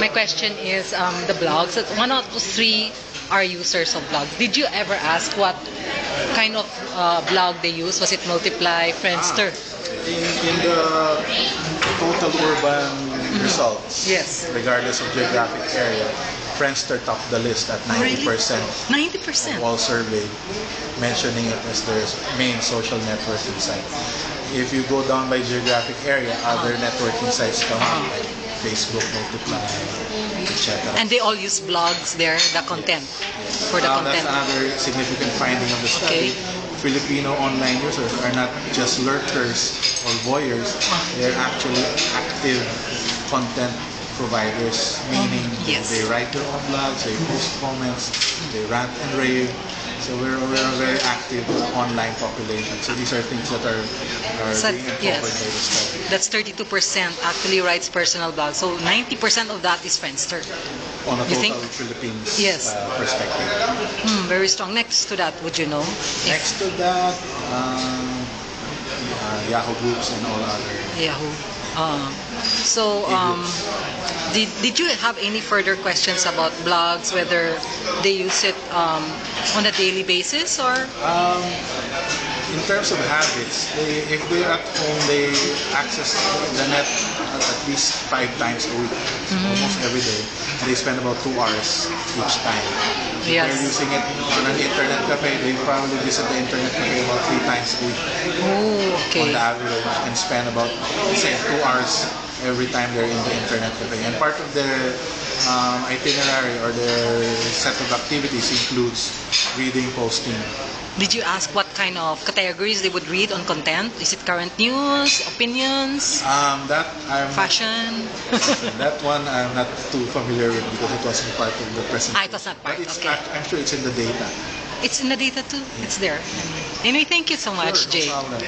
My question is the blogs. One out of three are users of blog. Did you ever ask what kind of blog they use? Was it Multiply, Friendster? In the total urban results, Yes. regardless of geographic area, Friendster topped the list at 90%. 90%. Of all surveyed, mentioning it as their main social networking site. If you go down by geographic area, other networking sites come up, like Facebook, Multiply, etc. And they all use blogs there, the content, for the content. That's another significant finding of the study. Okay. Filipino online users are not just lurkers or voyeurs, they're actually active content providers, meaning yes. they write their own blogs, they post comments, they rant and rave. So we're a very active online population. So these are things that are being uncovered by the study. That's 32% actually writes personal blogs. So 90% of that is Friendster. On a You total think? Philippines Yes. Perspective. Very strong. Next to that, would you know? Next to that, Yahoo Groups and all other. Yahoo. Did you have any further questions about blogs, whether they use it on a daily basis or? In terms of habits, if they're at home, they access the net at least 5 times a week, almost every day. And they spend about 2 hours each time. If Yes. they're using it on an internet cafe, they probably visit the internet cafe about 3 times a week. Oh, okay. On the average, and spend about, say, 2 hours every time they're in the internet cafe. And part of their itinerary or their set of activities includes reading, posting. Did you ask what kind of categories they would read on content? Is it current news, opinions, fashion? That one I'm not too familiar with because it wasn't part of the presentation. It was not part. But Okay. I'm sure it's in the data. It's in the data too. It's there. Anyway, thank you so much, Sure, Jay. no problem.